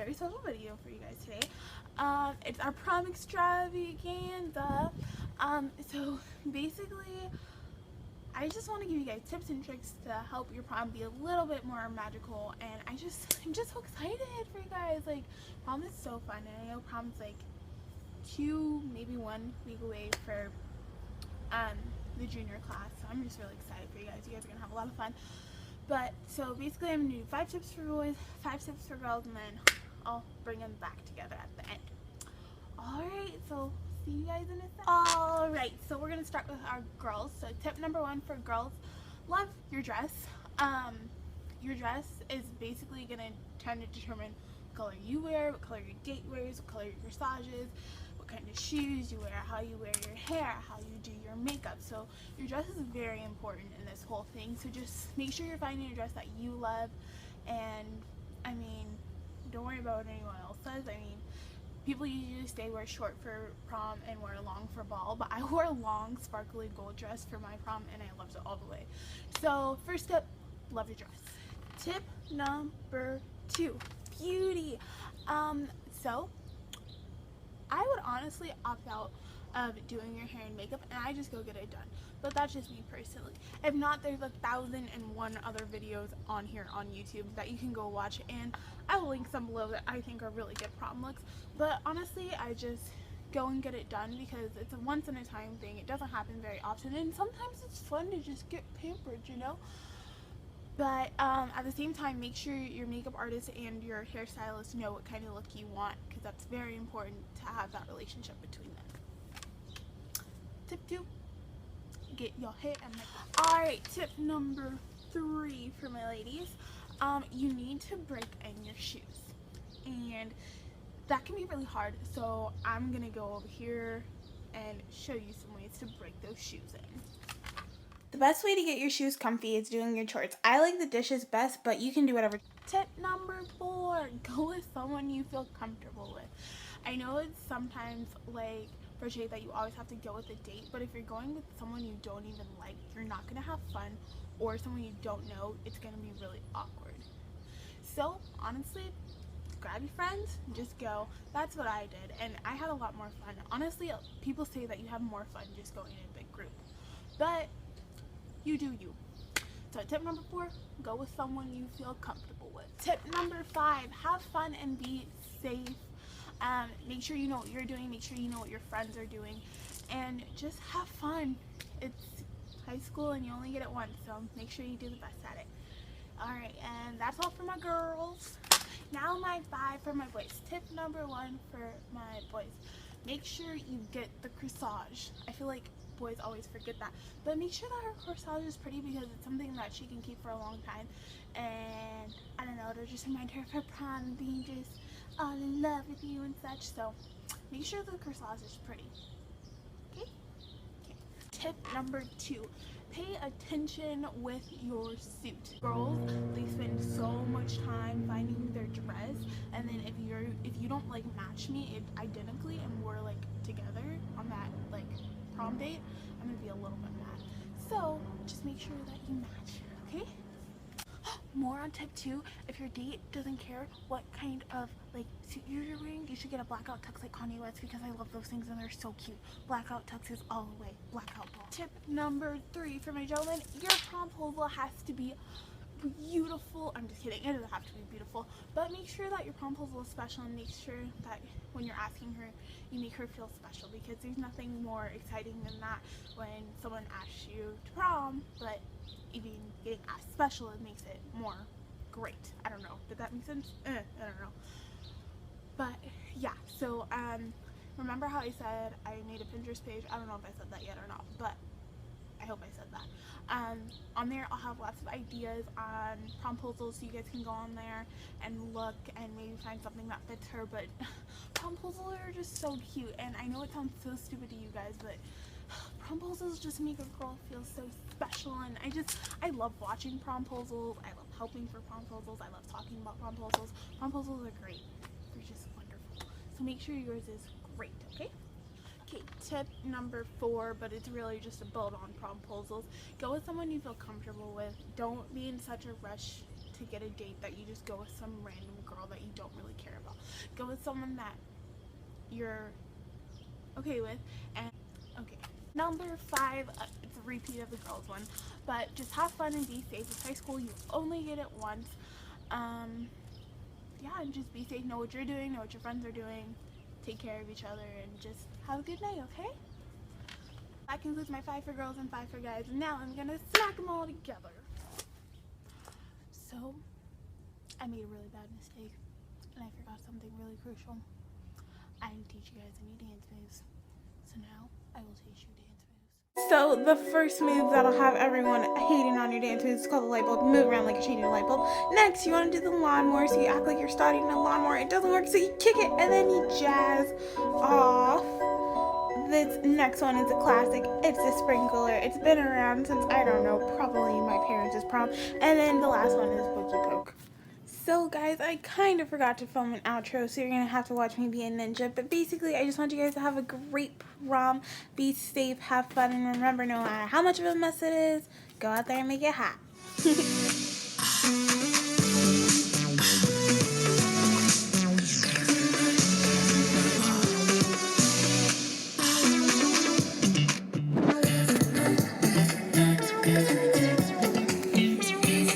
very special video for you guys today. It's our prom extravaganza. So basically, I just want to give you guys tips and tricks to help your prom be a little bit more magical, and I'm just so excited for you guys. Like, prom is so fun, and I know prom's like 2, maybe 1 week away for the junior class, so I'm just really excited for you guys. You guys are gonna have a lot of fun. But so basically, I'm gonna do 5 tips for boys, 5 tips for girls, and then I'll bring them back together at the end. Alright, so see you guys in a second. Alright, so we're gonna start with our girls. So tip number 1 for girls: love your dress. Your dress is basically gonna tend to determine what color you wear, what color your date wears, what color your corsage is, what kind of shoes you wear, how you wear your hair, how you do your makeup. So your dress is very important in this whole thing. So just make sure you're finding a dress that you love, and I mean, don't worry about what anyone else says. I mean, people usually say wear short for prom and wear long for ball, but I wore a long sparkly gold dress for my prom and I loved it all the way. So first tip, love your dress. Tip number 2, beauty. So I would honestly opt out of doing your hair and makeup, and I just go get it done. But that's just me personally. If not, there's 1,001 other videos on here on YouTube that you can go watch, and I will link some below that I think are really good prom looks. But honestly, I just go and get it done because it's a once in a time thing. It doesn't happen very often, and sometimes it's fun to just get pampered, you know? But at the same time, make sure your makeup artist and your hairstylist know what kind of look you want, because that's very important to have that relationship between them. Tip 2, get your hair and makeup. Alright, tip number 3 for my ladies. You need to break in your shoes, and that can be really hard, so I'm gonna go over here and show you some ways to break those shoes in. The best way to get your shoes comfy is doing your chores. I like the dishes best, but you can do whatever. Tip number 4, go with someone you feel comfortable with. I know it's sometimes like frustrating that you always have to go with a date, but if you're going with someone you don't even like, you're not gonna have fun, or someone you don't know, it's gonna be really awkward. So honestly, grab your friends and just go. That's what I did, and I had a lot more fun. Honestly, people say that you have more fun just going in a big group, but you do you. So tip number 4, go with someone you feel comfortable with. Tip number 5, have fun and be safe. Make sure you know what you're doing, make sure you know what your friends are doing, and just have fun. It's high school and you only get it once, so make sure you do the best at it. Alright, and that's all for my girls. Now my 5 for my boys. Tip number 1 for my boys: make sure you get the corsage. I feel like boys always forget that, but make sure that her corsage is pretty, because it's something that she can keep for a long time, and I don't know, it'll just remind her of her prom and being just all in love with you and such. So make sure the corsage is pretty. Okay? Tip number 2, pay attention with your suit. Girls, they spend so much time finding their dress, and then if you don't like match me identically and we're like together on that like prom date, I'm gonna be a little bit mad. So just make sure that you match, okay? More on tip 2, if your date doesn't care what kind of like suit you're wearing, you should get a blackout tux like Kanye West, because I love those things and they're so cute. Blackout tuxes all the way, blackout ball. Tip number 3 for my gentlemen: your promposal has to be beautiful. I'm just kidding, it doesn't have to be beautiful, but make sure that your promposal is special, and make sure that when you're asking her, you make her feel special, because there's nothing more exciting than that when someone asks you to prom, but even getting asked special, it makes it more great. I don't know, did that make sense? I don't know. But yeah, so remember how I said I made a Pinterest page? I don't know if I said that yet or not, but I hope I said that. On there I'll have lots of ideas on promposals, so you guys can go on there and look and maybe find something that fits her. But promposals are just so cute, and I know it sounds so stupid to you guys, but promposals just make a girl feel so special, and I love watching promposals, I love helping for promposals, I love talking about promposals. Promposals are great, they're just wonderful. So make sure yours is great, okay? Okay, tip number 4, but it's really just a build on promposals: go with someone you feel comfortable with. Don't be in such a rush to to get a date that you just go with some random girl that you don't really care about. Go with someone that you're okay with. And okay, number 5, it's a repeat of the girls one, but just have fun and be safe. It's high school, you only get it once. Yeah, and just be safe, know what you're doing, know what your friends are doing, take care of each other, and just have a good night, okay? That concludes my 5 for girls and 5 for guys. And now I'm gonna smack them all together. So, I made a really bad mistake, and I forgot something really crucial. I didn't teach you guys any dance moves, so now I will teach you dance moves. So the first move that'll have everyone hating on your dance moves is called the light bulb. Move around like you're changing a light bulb. Next, you want to do the lawnmower, so you act like you're starting a lawnmower. It doesn't work, so you kick it and then you jazz off. This next one is a classic. It's a sprinkler. It's been around since, I don't know, probably my parents' prom. And then the last one is Pokey Poke. So guys, I kind of forgot to film an outro, so you're going to have to watch me be a ninja. But basically, I just want you guys to have a great prom. Be safe, have fun, and remember, no matter how much of a mess it is, go out there and make it hot.